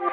Hi,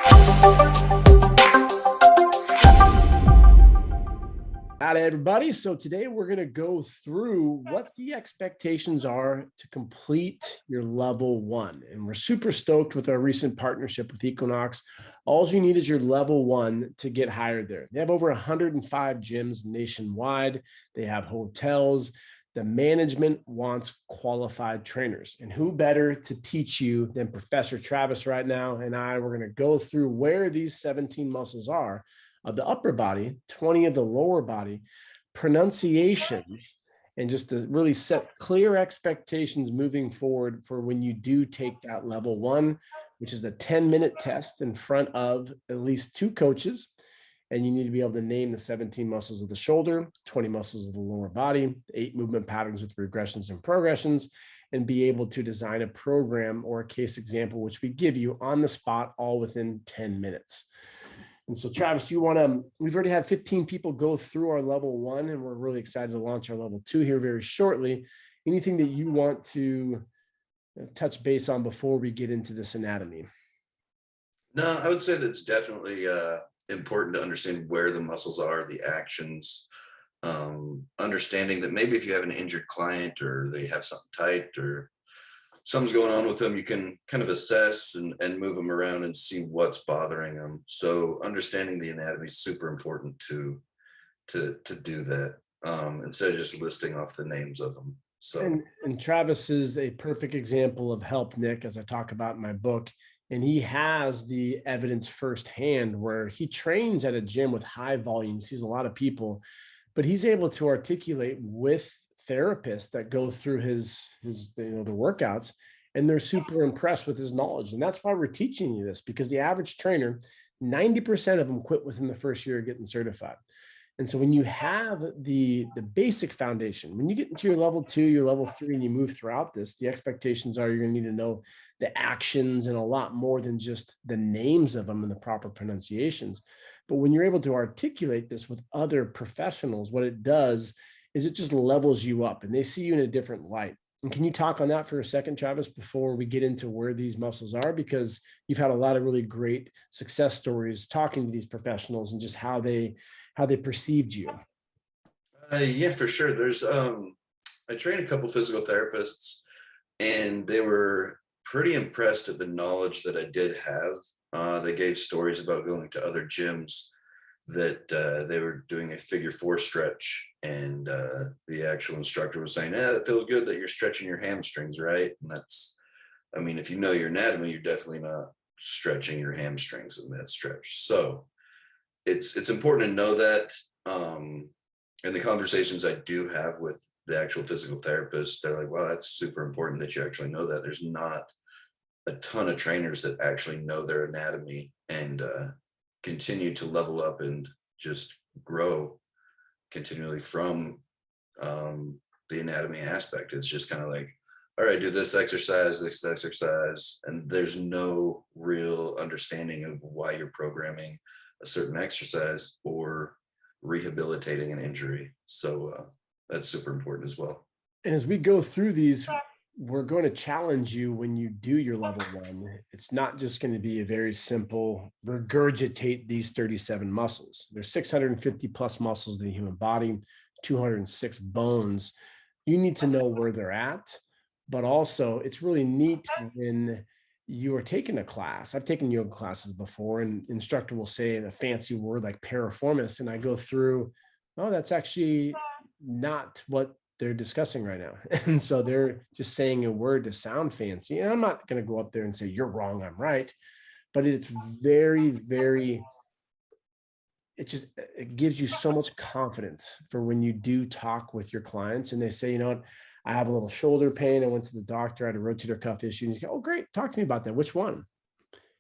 everybody. So today we're going to go through what the expectations are to complete your level 1. And we're super stoked with our recent partnership with Equinox. All you need is your level 1 to get hired there. They have over 105 gyms nationwide. They have hotels. The management wants qualified trainers. And who better to teach you than Professor Travis right now and I? We're going to go through where these 17 muscles are of the upper body, 20 of the lower body, pronunciations, and just to really set clear expectations moving forward for when you do take that level 1, which is a 10-minute test in front of at least 2 coaches. And you need to be able to name the 17 muscles of the shoulder, 20 muscles of the lower body, 8 movement patterns with regressions and progressions, and be able to design a program or a case example, which we give you on the spot, all within 10 minutes. And so, Travis, do you want to, we've already had 15 people go through our level 1, and we're really excited to launch our level 2 here very shortly. Anything that you want to touch base on before we get into this anatomy? No, I would say that's definitely important to understand where the muscles are, the actions, understanding that maybe if you have an injured client or they have something tight or something's going on with them, you can kind of assess and move them around and see what's bothering them. So understanding the anatomy is super important to do that, instead of just listing off the names of them. So and Travis is a perfect example of help Nick, as I talk about in my book. And he has the evidence firsthand where he trains at a gym with high volume, sees a lot of people, but he's able to articulate with therapists that go through his the workouts, and they're super impressed with his knowledge. And that's why we're teaching you this, because the average trainer, 90% of them quit within the first year of getting certified. And so when you have the basic foundation, when you get into your level 2, your level 3, and you move throughout this, the expectations are you're going to need to know the actions and a lot more than just the names of them and the proper pronunciations. But when you're able to articulate this with other professionals, what it does is it just levels you up and they see you in a different light. And can you talk on that for a second, Travis, before we get into where these muscles are? Because you've had a lot of really great success stories talking to these professionals and just how they perceived you. yeah, for sure. There's I trained a couple physical therapists, and they were pretty impressed at the knowledge that I did have. They gave stories about going to other gyms that they were doing a figure 4 stretch, and the actual instructor was saying, it feels good that you're stretching your hamstrings, right? And that's, I mean, if you know your anatomy, you're definitely not stretching your hamstrings in that stretch. So it's important to know that. And the conversations I do have with the actual physical therapists, they're like, wow, that's super important that you actually know that. There's not a ton of trainers that actually know their anatomy and continue to level up and just grow continually from the anatomy aspect. It's just kind of like, all right, do this exercise, and there's no real understanding of why you're programming a certain exercise or rehabilitating an injury. So that's super important as well. And as we go through these, we're going to challenge you when you do your level 1. It's not just going to be a very simple regurgitate these 37 muscles. There's 650 plus muscles in the human body, 206 bones. You need to know where they're at, but also it's really neat when you are taking a class. I've taken yoga classes before, and instructor will say a fancy word like piriformis, and I go through, oh, that's actually not what they're discussing right now. And so they're just saying a word to sound fancy. And I'm not going to go up there and say, you're wrong, I'm right. But it's very, very, it gives you so much confidence for when you do talk with your clients and they say, you know what, I have a little shoulder pain. I went to the doctor, I had a rotator cuff issue. And you go, oh, great. Talk to me about that. Which one?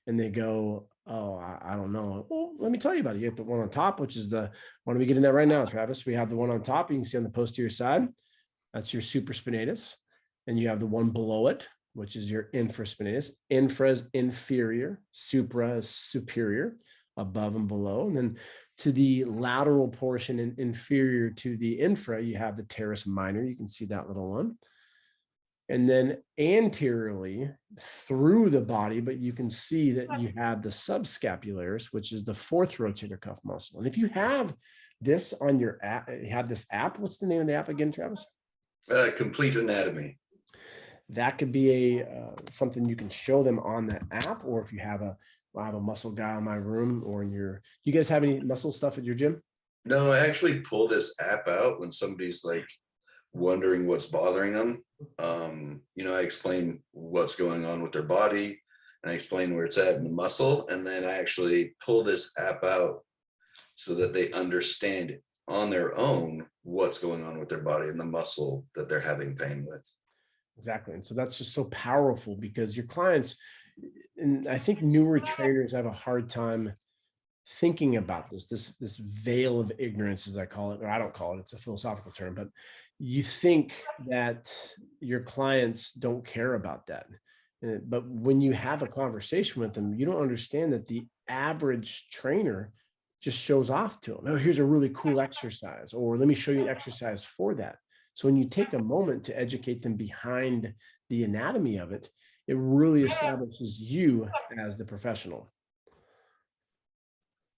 And they go, oh, I don't know. Well, let me tell you about it. You have the one on top, which is the one we get in that right now, Travis. We have the one on top. You can see on the posterior side. That's your supraspinatus. And you have the one below it, which is your infraspinatus. Infra is inferior, supra is superior, above and below. And then to the lateral portion and inferior to the infra, you have the teres minor. You can see that little one. and then anteriorly through the body, but you can see that you have the subscapularis, which is the fourth rotator cuff muscle. And if you have this on your app, you have this app, what's the name of the app again, Travis? Complete Anatomy. That could be something you can show them on the app, or if you have I have a muscle guy in my room, or in your, you guys have any muscle stuff at your gym? No, I actually pull this app out when somebody's like wondering what's bothering them. I explain what's going on with their body, and I explain where it's at in the muscle, and then I actually pull this app out so that they understand on their own what's going on with their body and the muscle that they're having pain with. Exactly. And so that's just so powerful, because your clients, and I think newer trainers have a hard time thinking about this veil of ignorance, as I call it, or I don't call it, it's a philosophical term, but you think that your clients don't care about that. But when you have a conversation with them, you don't understand that the average trainer just shows off to them. Oh, here's a really cool exercise, or let me show you an exercise for that. So when you take a moment to educate them behind the anatomy of it, it really establishes you as the professional.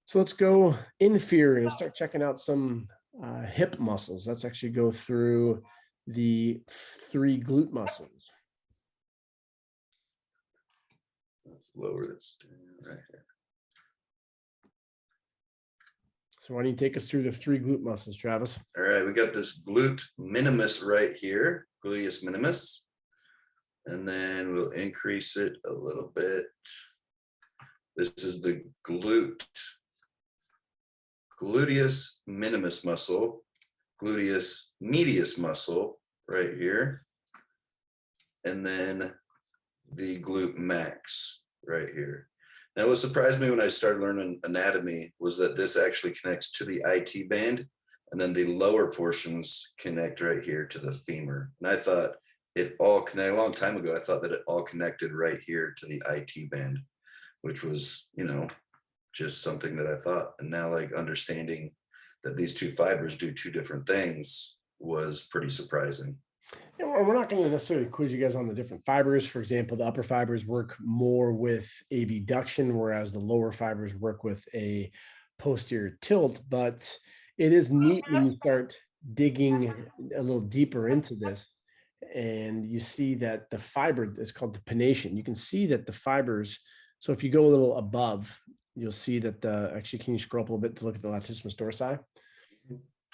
So let's go inferior and start checking out some hip muscles. Let's actually go through the 3 glute muscles. Let's lower this down right here. So why don't you take us through the 3 glute muscles, Travis? All right, we got this glute minimus right here, gluteus minimus. And then we'll increase it a little bit. This is the gluteus minimus muscle, gluteus medius muscle right here. And then the glute max right here. Now, what surprised me when I started learning anatomy was that this actually connects to the IT band, and then the lower portions connect right here to the femur. And I thought it all connected a long time ago. I thought that it all connected right here to the IT band, which was, just something that I thought. And now, like, understanding that these 2 fibers do 2 different things was pretty surprising. And we're not going to necessarily quiz you guys on the different fibers. For example, the upper fibers work more with abduction, whereas the lower fibers work with a posterior tilt. But it is neat when you start digging a little deeper into this, and you see that the fiber is called the pennation. You can see that the fibers, so if you go a little above, you'll see that actually, can you scroll up a little bit to look at the latissimus dorsi?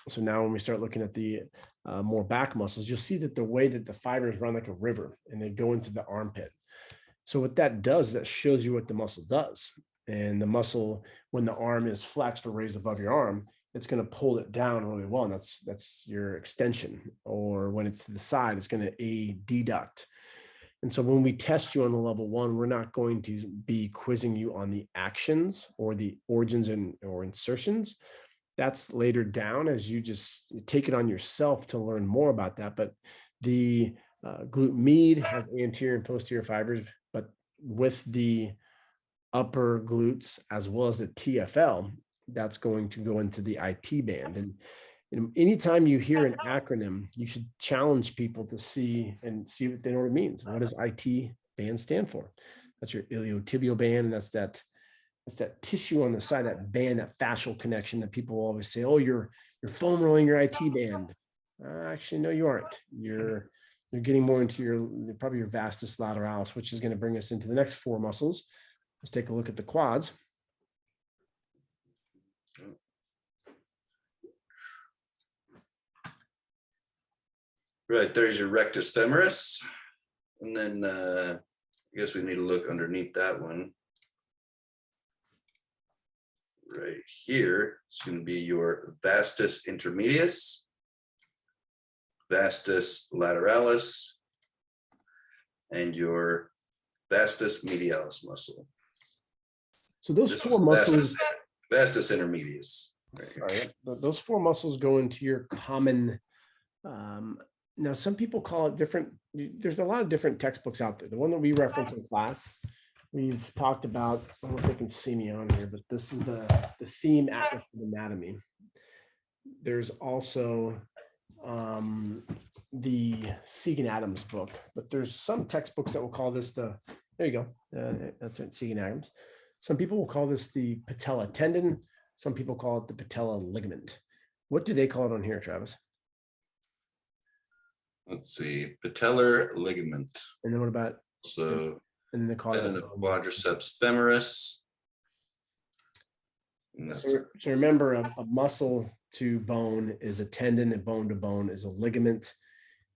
So now when we start looking at the more back muscles, you'll see that the way that the fibers run like a river and they go into the armpit. So what that does, that shows you what the muscle does. And the muscle, when the arm is flexed or raised above your arm, it's going to pull it down really well. And that's your extension. Or when it's to the side, it's going to adduct. And so when we test you on the level 1, we're not going to be quizzing you on the actions or the origins or insertions. That's later down as you just take it on yourself to learn more about that. But the glute med has anterior and posterior fibers, but with the upper glutes as well as the TFL, that's going to go into the IT band. And anytime you hear an acronym, you should challenge people to see what they know what it means. What does IT band stand for? That's your iliotibial band, and that's that tissue on the side, that band, that fascial connection that people always say, oh, you're foam rolling your IT band. Actually, no, you aren't. You're getting more into probably your vastus lateralis, which is going to bring us into the next 4 muscles. Let's take a look at the quads. Right, there's your rectus femoris. And then I guess we need to look underneath that one. Right here, it's going to be your vastus intermedius, vastus lateralis, and your vastus medialis muscle. So those 4 muscles, vastus intermedius. Right. Sorry, those 4 muscles go into your common. Now, some people call it different. There's a lot of different textbooks out there. The one that we reference in class, we've talked about, I don't know if they can see me on here, but this is the theme atlas of anatomy. There's also the Segan Adams book, but there's some textbooks that will call this there you go. That's it, Segan Adams. Some people will call this the patella tendon. Some people call it the patella ligament. What do they call it on here, Travis? Let's see, patellar ligament. And then what about? So, and then they call tendon it of quadriceps femoris. So remember, a muscle to bone is a tendon, and bone to bone is a ligament.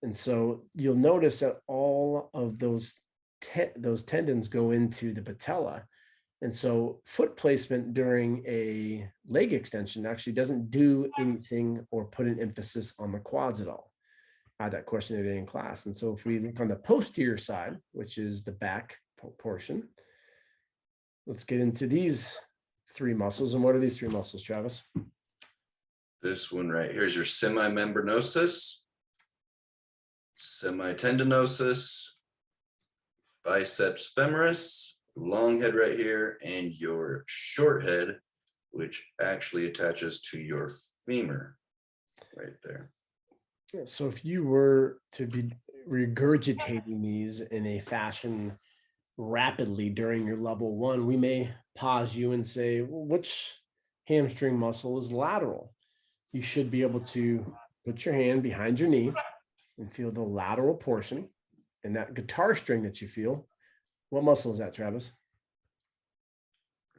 And so you'll notice that all of those tendons go into the patella. And so foot placement during a leg extension actually doesn't do anything or put an emphasis on the quads at all. I had that question today in class. And so if we look on the posterior side, which is the back portion, let's get into these three muscles. And what are these three muscles, Travis? This one right here is your semimembranosus, semitendinosus, biceps femoris, long head right here, and your short head, which actually attaches to your femur right there. Yeah, so if you were to be regurgitating these in a fashion rapidly during your level one, we may pause you and say, well, which hamstring muscle is lateral? You should be able to put your hand behind your knee and feel the lateral portion, and that guitar string that you feel. What muscle is that, Travis?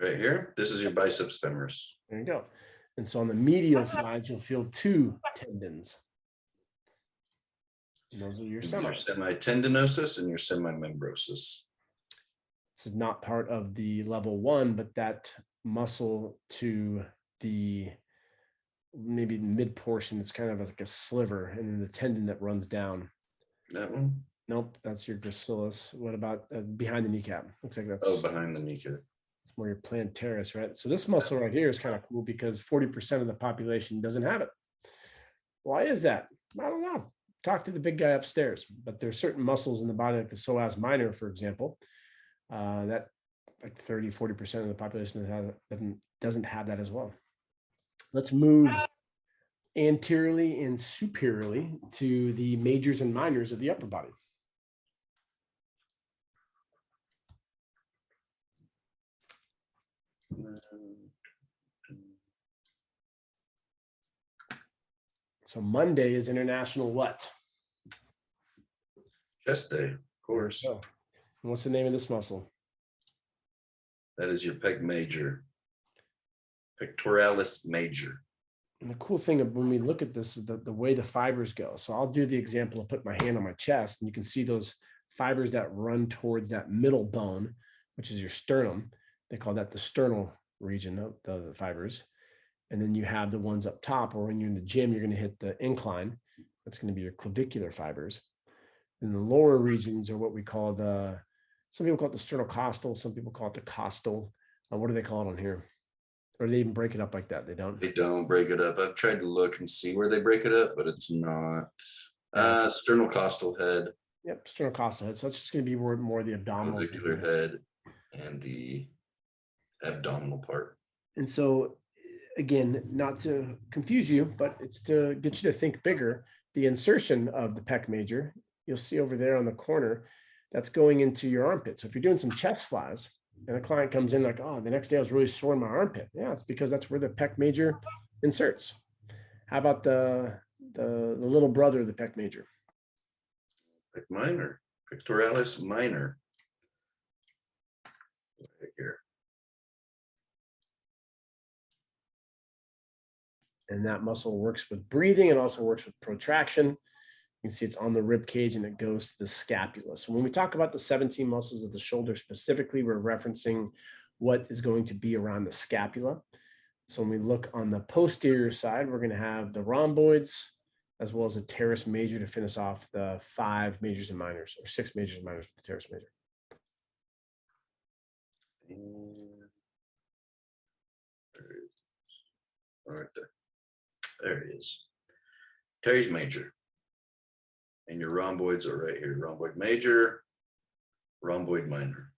Right here. This is your biceps femoris. There you go. And so on the medial side, you'll feel two tendons. And those are your semitendinosus and your semimembrosus. This is not part of the level one, but that muscle to the maybe mid portion, it's kind of like a sliver, and then the tendon that runs down. That one? Nope, that's your gracilis. What about behind the kneecap? Looks like that's behind the kneecap. It's more your plantaris, right? So this muscle right here is kind of cool because 40% of the population doesn't have it. Why is that? I don't know. Talk to the big guy upstairs. But there's certain muscles in the body, like the psoas minor, for example, that like 30-40% of the population doesn't have that as well. Let's move anteriorly and superiorly to the majors and minors of the upper body. So Monday is International what? Chest day, of course. So, and what's the name of this muscle? That is your pec major. Pectoralis major. And the cool thing of when we look at this is the way the fibers go. So I'll do the example of put my hand on my chest, and you can see those fibers that run towards that middle bone, which is your sternum. They call that the sternal region of the fibers. And then you have the ones up top, or when you're in the gym, you're going to hit the incline. That's going to be your clavicular fibers. And the lower regions are what we call some people call it the sternocostal, some people call it the costal. What do they call it on here? Or do they even break it up like that? They don't? They don't break it up. I've tried to look and see where they break it up, but it's not. Sternocostal head. Yep, sternocostal head. So that's just going to be more the abdominal. Clavicular head and the abdominal part. And so, again, not to confuse you, but it's to get you to think bigger. The insertion of the pec major, you'll see over there on the corner, that's going into your armpit. So if you're doing some chest flies and a client comes in like, oh, the next day I was really sore in my armpit. Yeah, it's because that's where the pec major inserts. How about the little brother of the pec major? Pec minor, pectoralis minor. Right here. And that muscle works with breathing and also works with protraction. You can see it's on the rib cage and it goes to the scapula. So when we talk about the 17 muscles of the shoulder specifically, we're referencing what is going to be around the scapula. So when we look on the posterior side, we're going to have the rhomboids as well as the teres major to finish off the 5 majors and minors, or 6 majors and minors with the teres major. All right there. There it is. Teres major. And your rhomboids are right here. Rhomboid major, rhomboid minor.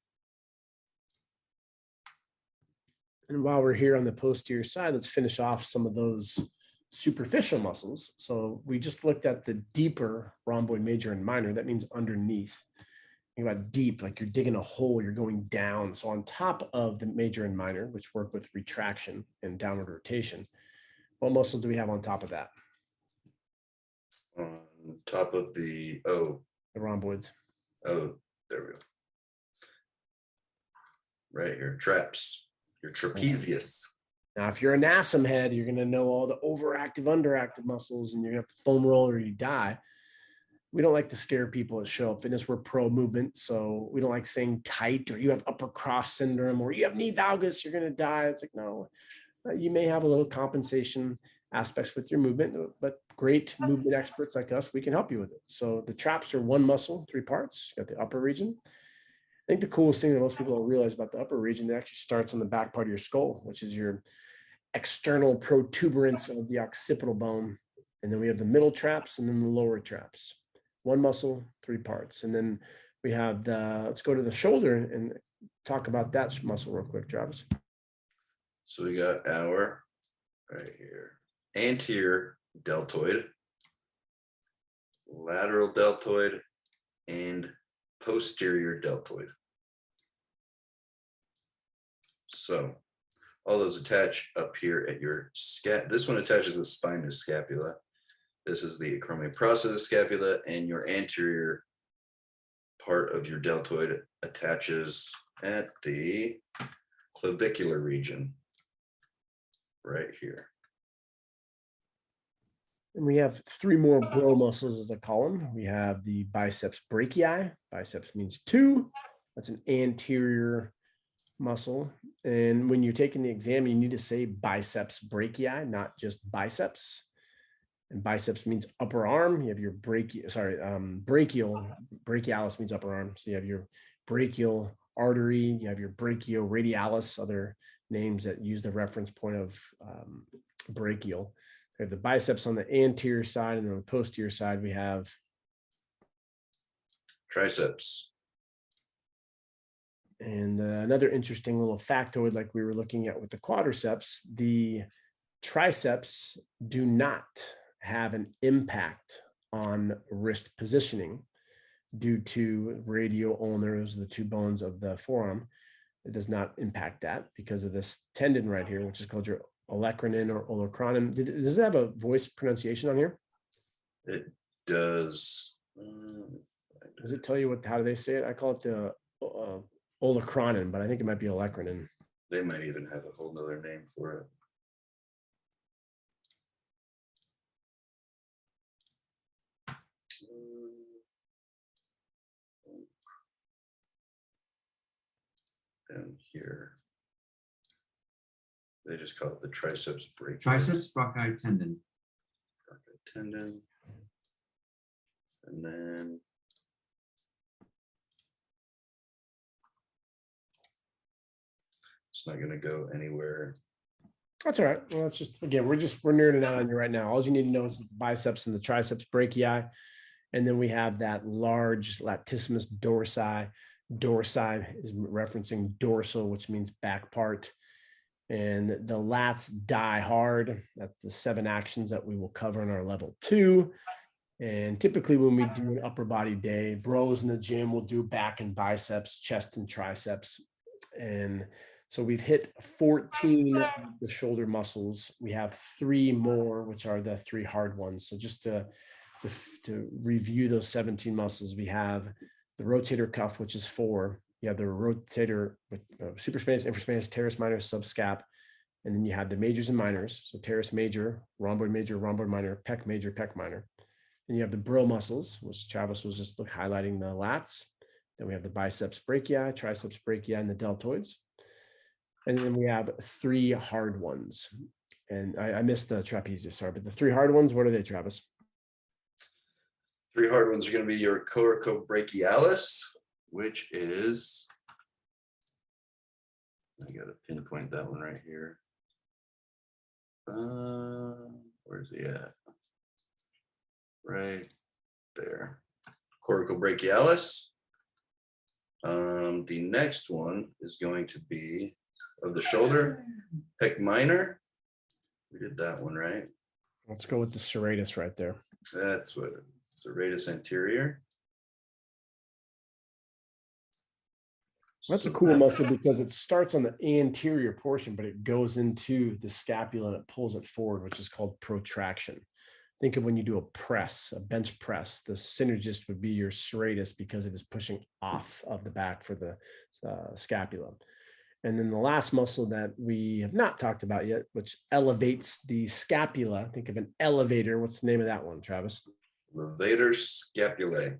And while we're here on the posterior side, let's finish off some of those superficial muscles. So we just looked at the deeper rhomboid major and minor. That means underneath. Think about deep, like you're digging a hole, you're going down. So on top of the major and minor, which work with retraction and downward rotation, what muscle do we have on top of that? On top of the The rhomboids. there we go. Right here, traps, your trapezius. Now, if you're a NASM head, you're going to know all the overactive, underactive muscles, and you're going to have to foam roll or you die. We don't like to scare people at Show Up Fitness. We're pro movement, so we don't like saying tight or you have upper cross syndrome or you have knee valgus, you're going to die. It's like, no, you may have a little compensation aspects with your movement, but great movement experts like us, we can help you with it. So the traps are one muscle, 3 parts. You got the upper region. I think the coolest thing that most people don't realize about the upper region, it actually starts on the back part of your skull, which is your external protuberance of the occipital bone. And then we have the middle traps and then the lower traps. One muscle, 3 parts. And then we have let's go to the shoulder and talk about that muscle real quick, Travis. So we got our, right here, anterior deltoid, lateral deltoid, and posterior deltoid. So all those attach up here at your this one attaches the spinous scapula. This is the acromion scapula, and your anterior part of your deltoid attaches at the clavicular region right here. And we have 3 more bro muscles, as they call them. We have the biceps brachii. Biceps means 2. That's an anterior muscle. And when you're taking the exam, you need to say biceps brachii, not just biceps. And biceps means upper arm. You have your brachialis means upper arm. So you have your brachial artery, you have your brachioradialis, other names that use the reference point of brachial. We have the biceps on the anterior side, and on the posterior side, we have triceps. And another interesting little factoid, like we were looking at with the quadriceps, the triceps do not have an impact on wrist positioning due to radial ulnars, the 2 bones of the forearm. It does not impact that because of this tendon right here, which is called your olecranon or olecranon. Does it have a voice pronunciation on here? It does. Does it tell you how do they say it? I call it the olecranon, but I think it might be olecranon. They might even have a whole nother name for it. Down here, they just call it the triceps brachii. Triceps brachii tendon. Brachii tendon. And then it's not going to go anywhere. That's all right. Well, that's just, again, we're nerding out on you right now. All you need to know is the biceps and the triceps brachii. And then we have that large latissimus dorsi. Dorsi is referencing dorsal, which means back part. And the lats die hard. That's the 7 actions that we will cover in our level 2. And typically when we do an upper body day, bros in the gym will do back and biceps, chest and triceps. And so we've hit 14 of the shoulder muscles. We have 3 more, which are the 3 hard ones. So just to review those 17 muscles, we have the rotator cuff, which is 4. You have the rotator with supraspinatus, infraspinatus, teres minor, subscap. And then you have the majors and minors. So teres major, rhomboid minor, pec major, pec minor. Then you have the bro muscles, which Travis was just highlighting the lats. Then we have the biceps brachii, triceps brachii, and the deltoids. And then we have 3 hard ones. And I missed the trapezius, sorry, but the 3 hard ones, what are they, Travis? 3 hard ones are going to be your coracobrachialis, which is, I got to pinpoint that one right here. Where's he at? Right there. Coracobrachialis. The next one is going to be of the shoulder, pec minor. We did that one, right? Let's go with the serratus right there. That's what serratus anterior. That's a So cool muscle because it starts on the anterior portion, but it goes into the scapula and it pulls it forward, which is called protraction. Think of when you do a press, a bench press, the synergist would be your serratus because it is pushing off of the back for the scapula. And then the last muscle that we have not talked about yet, which elevates the scapula. Think of an elevator. What's the name of that one, Travis? levator scapulae.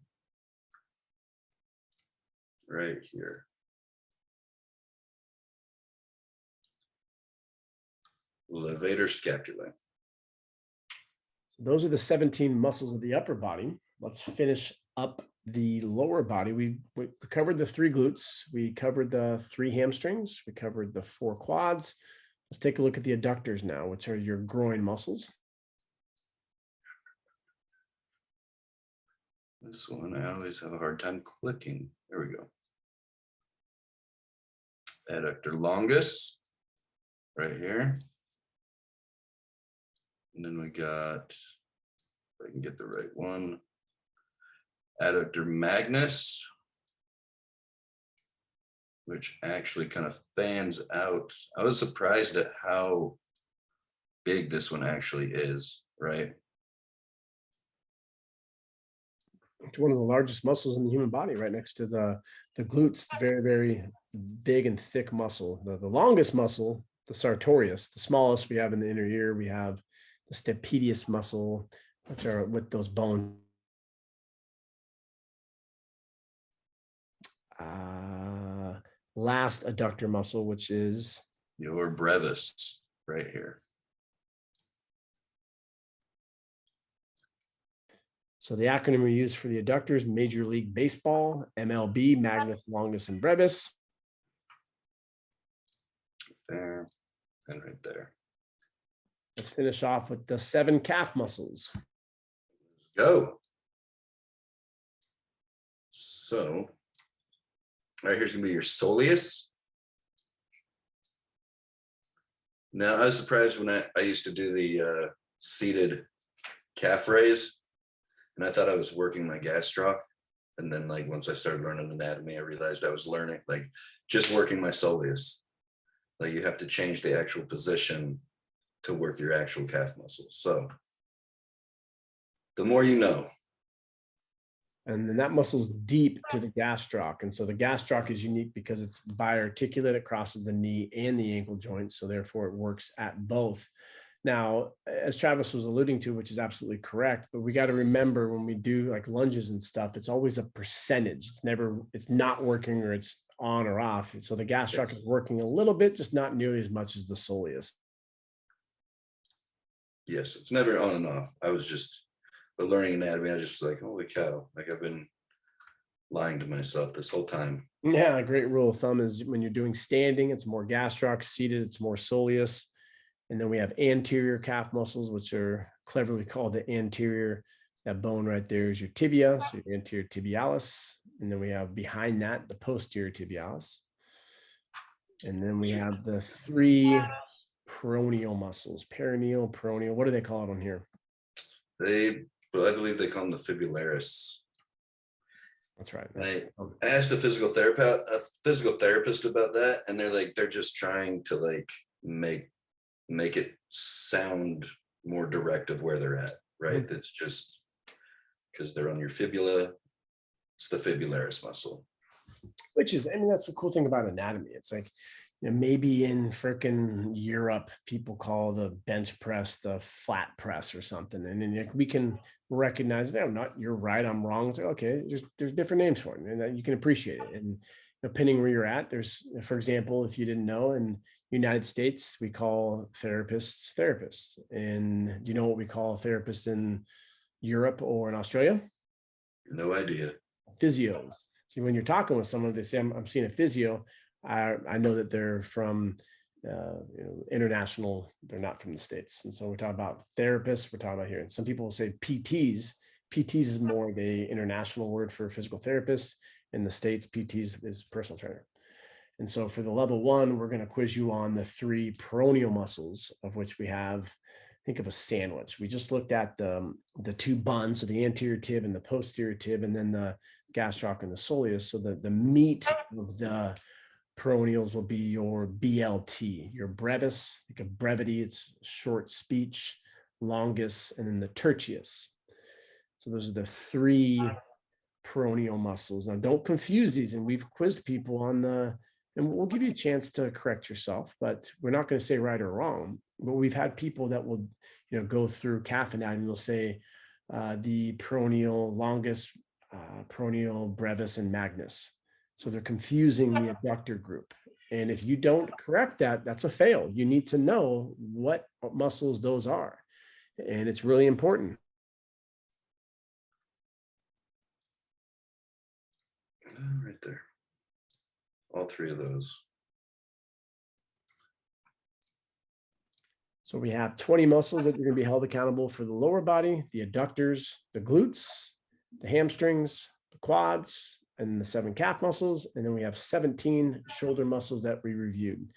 Right here. Levator scapulae. Those are the 17 muscles of the upper body. Let's finish up the lower body. We covered the 3 glutes. We covered the 3 hamstrings. We covered the 4 quads. Let's take a look at the adductors now, which are your groin muscles. This one, I always have a hard time clicking. There we go. Adductor longus, right here. And then we got, if I can get the right one, adductor magnus, which actually kind of fans out. I was surprised at how big this one actually is, right? It's one of the largest muscles in the human body, right next to the glutes. Very, very big and thick muscle. The longest muscle, the sartorius. The smallest we have in the inner ear, we have the stapedius muscle, which are with those bones. Last adductor muscle, which is your brevis, right here. So the acronym we use for the adductors: Major League Baseball, MLB, magnus, longus, and brevis. There and right there. Let's finish off with the 7 calf muscles. Let's go. So, all right, here's gonna be your soleus. Now, I was surprised when I used to do the seated calf raise, and I thought I was working my gastroc. And then, like, once I started learning anatomy, I realized I was learning, like, just working my soleus. Like, you have to change the actual position to work your actual calf muscles. So, the more you know. And then that muscle's deep to the gastroc. And so the gastroc is unique because it's biarticulate. It crosses the knee and the ankle joints. So therefore it works at both. Now, as Travis was alluding to, which is absolutely correct, but we got to remember when we do like lunges and stuff, it's always a percentage. It's not working or it's on or off. And so the gastroc is working a little bit, just not nearly as much as the soleus. Yes, it's never on and off. But learning anatomy, I just like, holy cow, like I've been lying to myself this whole time. Yeah, a great rule of thumb is when you're doing standing, it's more gastroc, seated, it's more soleus. And then we have anterior calf muscles, which are cleverly called the anterior. That bone right there is your tibia, so your anterior tibialis. And then we have behind that, the posterior tibialis. And then we have the 3 peroneal muscles, perineal, peroneal. What do they call it on here? I believe they call them the fibularis. That's right. I asked a physical therapist about that, and they're just trying to like make it sound more direct of where they're at, right? Mm-hmm. That's just because they're on your fibula. It's the fibularis muscle. Which is, I mean, that's the cool thing about anatomy. It's like, you know, maybe in frickin' Europe, people call the bench press the flat press or something. And then we can recognize that you're right, I'm wrong. It's like, okay, there's different names for it and that you can appreciate it. And depending where you're at, there's, for example, if you didn't know, in the United States, we call therapists. And do you know what we call therapists in Europe or in Australia? No idea. Physios. See, when you're talking with someone, they say, I'm seeing a physio. I know that they're from international, they're not from the States. And so we're talking about therapists, we're talking about here. And some people will say PTs. PTs is more of the international word for physical therapists. In the States, PTs is personal trainer. And so for the level 1, we're going to quiz you on the 3 peroneal muscles, of which we have think of a sandwich. We just looked at the two buns, so the anterior tib and the posterior tib, and then the gastroc and the soleus. So the meat of the peroneals will be your BLT, your brevis, like a brevity, it's short speech, longus, and then the tertius. So those are the three peroneal muscles. Now, don't confuse these. And we've quizzed people on and we'll give you a chance to correct yourself, but we're not going to say right or wrong. But we've had people that will, go through calf anatomy and they'll say the peroneal longus, peroneal brevis, and magnus. So they're confusing the adductor group. And if you don't correct that, that's a fail. You need to know what muscles those are. And it's really important. Right there. All three of those. So we have 20 muscles that you're going to be held accountable for: the lower body, the adductors, the glutes, the hamstrings, the quads, and the 7 calf muscles. And then we have 17 shoulder muscles that we reviewed.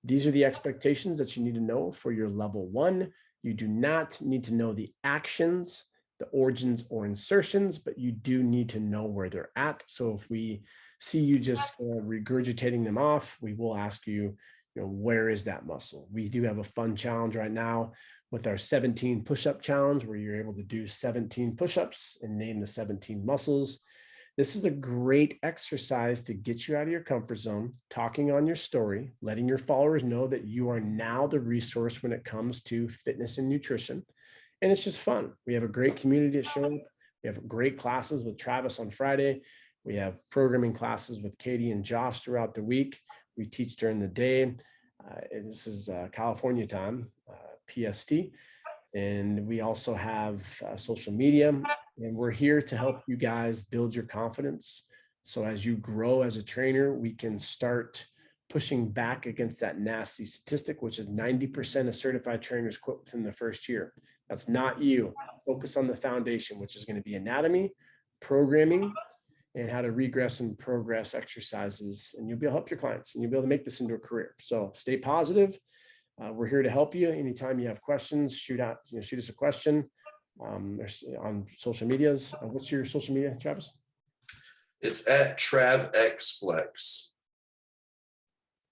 These are the expectations that you need to know for your level 1. You do not need to know the actions, the origins or insertions, but you do need to know where they're at. So if we see you just regurgitating them off, we will ask you, where is that muscle? We do have a fun challenge right now with our 17 push-up challenge, where you're able to do 17 push-ups and name the 17 muscles. This is a great exercise to get you out of your comfort zone, talking on your story, letting your followers know that you are now the resource when it comes to fitness and nutrition. And it's just fun. We have a great community at Show Up. We have great classes with Travis on Friday. We have programming classes with Katie and Josh throughout the week. We teach during the day. This is California time, PST. And we also have social media. And we're here to help you guys build your confidence. So as you grow as a trainer, we can start pushing back against that nasty statistic, which is 90% of certified trainers quit within the first year. That's not you. Focus on the foundation, which is going to be anatomy, programming, and how to regress and progress exercises. And you'll be able to help your clients and you'll be able to make this into a career. So stay positive. We're here to help you. Anytime you have questions, shoot us a question on social medias. What's your social media, Travis? It's at TravXFlex.